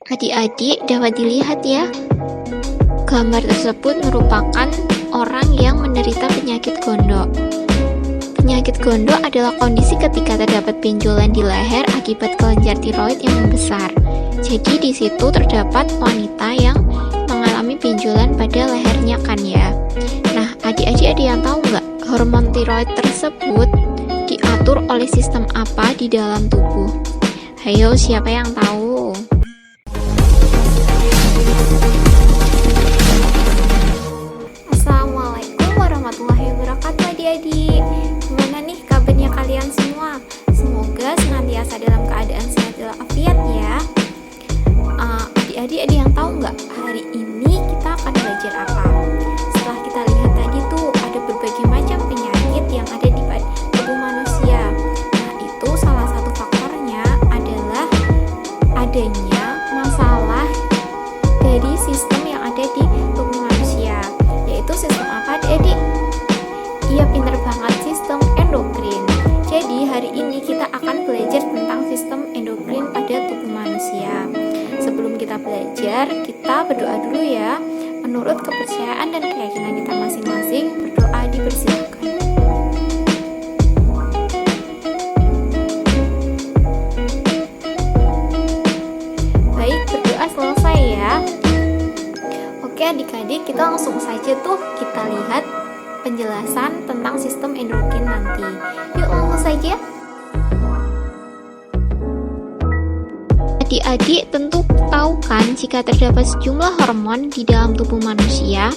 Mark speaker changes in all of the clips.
Speaker 1: Adik-adik dapat dilihat ya, gambar tersebut merupakan orang yang menderita penyakit gondok. Penyakit gondok adalah kondisi ketika terdapat benjolan di leher akibat kelenjar tiroid yang membesar. Jadi di situ terdapat wanita yang mengalami benjolan pada lehernya kan ya. Nah, adik-adik ada yang tahu nggak hormon tiroid tersebut diatur oleh sistem apa di dalam tubuh? Hayo, siapa yang tahu?
Speaker 2: Assalamualaikum warahmatullahi wabarakatuh adik-adik. Gimana nih kabarnya kalian semua? Semoga senantiasa dalam keadaan sehat walafiat ya. Adik-adik ada yang tahu nggak hari ini kita akan belajar apa? Setelah kita lihat tadi tuh ada berbagai macam penyakit yang ada di tubuh manusia. Nah, itu salah satu faktornya adalah adanya masalah dari sistem yang ada di tubuh manusia. Yaitu sistem apa adik-adik? Iya, pinter banget, sistem endokrin. Jadi hari ini kita akan belajar tentang sistem endokrin pada tubuh manusia. Sebelum kita belajar, kita berdoa dulu ya. Menurut kepercayaan dan keyakinan kita masing-masing, berdoa dipersilakan. Baik, berdoa selesai ya. Oke adik-adik, kita langsung saja tuh kita lihat penjelasan tentang sistem endokrin nanti. Yuk langsung saja.
Speaker 1: Adik-adik tentu tahu kan jika terdapat sejumlah hormon di dalam tubuh manusia.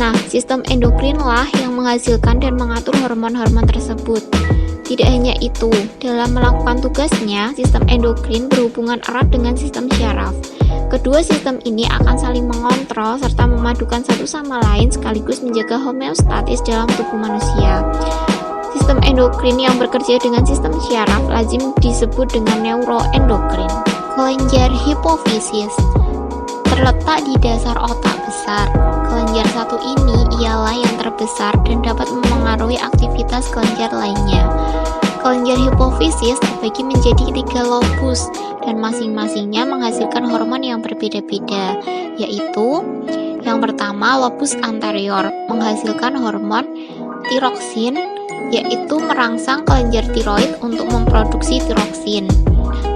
Speaker 1: Nah, sistem endokrin lah yang menghasilkan dan mengatur hormon-hormon tersebut. Tidak hanya itu, dalam melakukan tugasnya, sistem endokrin berhubungan erat dengan sistem syaraf. Kedua sistem ini akan saling mengontrol serta memadukan satu sama lain sekaligus menjaga homeostatis dalam tubuh manusia. Sistem endokrin yang bekerja dengan sistem syaraf lazim disebut dengan neuroendokrin. Kelenjar hipofisis terletak di dasar otak besar. Kelenjar satu ini ialah yang terbesar dan dapat memengaruhi aktivitas kelenjar lainnya. Kelenjar hipofisis terbagi menjadi 3 lobus dan masing-masingnya menghasilkan hormon yang berbeda-beda, yaitu yang pertama lobus anterior menghasilkan hormon tiroksin, yaitu merangsang kelenjar tiroid untuk memproduksi tiroksin.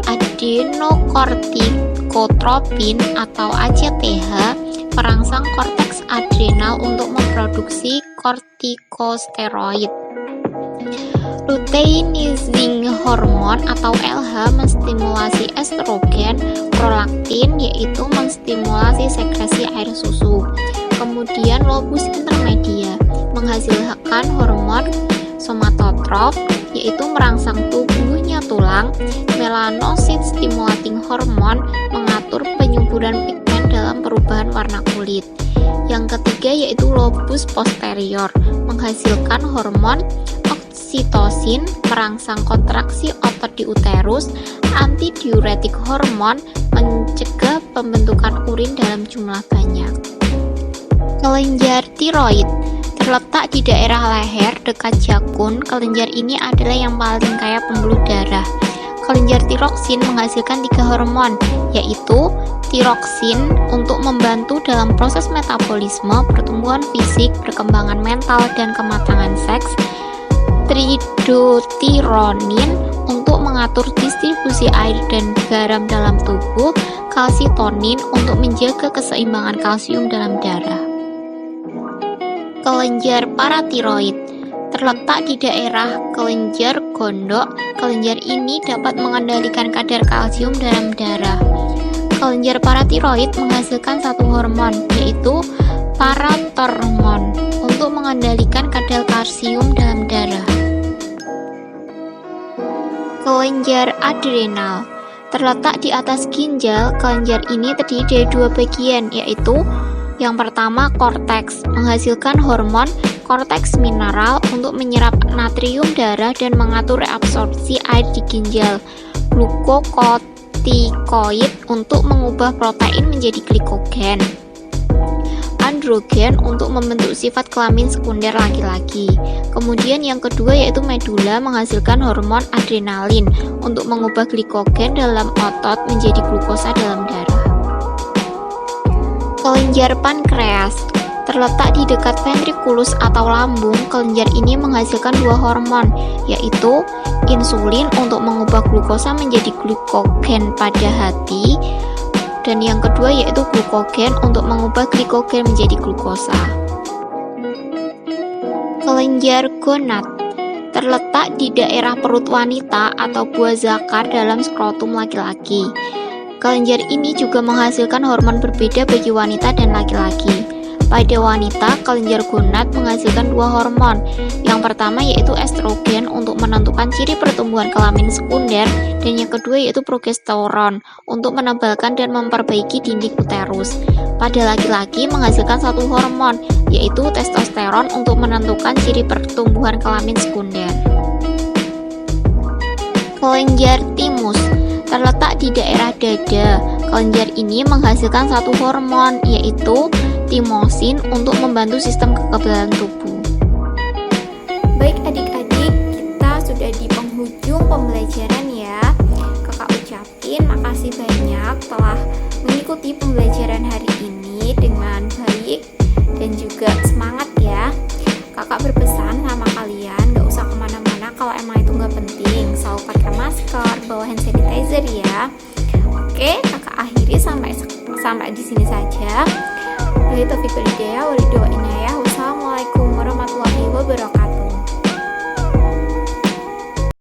Speaker 1: Adenokortikotropin atau ACTH merangsang korteks adrenal untuk memproduksi kortikosteroid. Luteinizing hormon atau LH menstimulasi estrogen, prolaktin yaitu menstimulasi sekresi air susu. Kemudian lobus intermedia menghasilkan hormon somatotrof yaitu merangsang tumbuhnya tulang. Melanocyte stimulating hormone mengatur penyuburan pigmen dalam perubahan warna kulit. Yang ketiga yaitu lobus posterior menghasilkan hormon oksitosin, merangsang kontraksi otot di uterus. Antidiuretik hormon mencegah pembentukan urin dalam jumlah banyak. Kelenjar tiroid terletak di daerah leher dekat jakun. Kelenjar ini adalah yang paling kaya pembuluh darah. Kelenjar tiroksin menghasilkan 3 hormon, yaitu tiroksin untuk membantu dalam proses metabolisme, pertumbuhan fisik, perkembangan mental, dan kematangan seks. Tridotironin untuk mengatur distribusi air dan garam dalam tubuh. Kalsitonin untuk menjaga keseimbangan kalsium dalam darah. Kelenjar paratiroid terletak di daerah kelenjar gondok. Kelenjar ini dapat mengendalikan kadar kalsium dalam darah. Kelenjar paratiroid menghasilkan satu hormon, yaitu parathormon untuk mengendalikan kadar kalsium dalam darah. Kelenjar adrenal terletak di atas ginjal. Kelenjar ini terdiri dari 2 bagian, yaitu yang pertama korteks menghasilkan hormon korteks mineral untuk menyerap natrium darah dan mengatur reabsorpsi air di ginjal. Glukokotikoid untuk mengubah protein menjadi glikogen. Androgen untuk membentuk sifat kelamin sekunder laki-laki. Kemudian yang kedua yaitu medula menghasilkan hormon adrenalin untuk mengubah glikogen dalam otot menjadi glukosa dalam darah. Kelenjar pankreas terletak di dekat ventrikulus atau lambung. Kelenjar ini menghasilkan dua hormon, yaitu insulin untuk mengubah glukosa menjadi glukogen pada hati, dan yang kedua yaitu glukogen untuk mengubah glikogen menjadi glukosa. Kelenjar gonad terletak di daerah perut wanita atau buah zakar dalam skrotum laki-laki. Kelenjar ini juga menghasilkan hormon berbeda bagi wanita dan laki-laki. Pada wanita, kelenjar gonad menghasilkan dua hormon. Yang pertama yaitu estrogen untuk menentukan ciri pertumbuhan kelamin sekunder, dan yang kedua yaitu progesteron untuk menebalkan dan memperbaiki dinding uterus. Pada laki-laki menghasilkan satu hormon, yaitu testosteron untuk menentukan ciri pertumbuhan kelamin sekunder. Kelenjar timus terletak di daerah dada. Kelenjar ini menghasilkan satu hormon, yaitu timosin untuk membantu sistem kekebalan tubuh.
Speaker 2: Baik adik-adik, kita sudah di penghujung pembelajaran ya. Kakak ucapin makasih banyak telah mengikuti pembelajaran hari ini dengan baik dan juga semangat ya. Kakak berpesan sama kalian gak usah kemana-mana kalau emang itu gak penting. Selalu pakai masker, bawa hand sanitizer ya. Oke, kakak akhiri sampai di sini saja. Wassalamualaikum warahmatullahi wabarakatuh.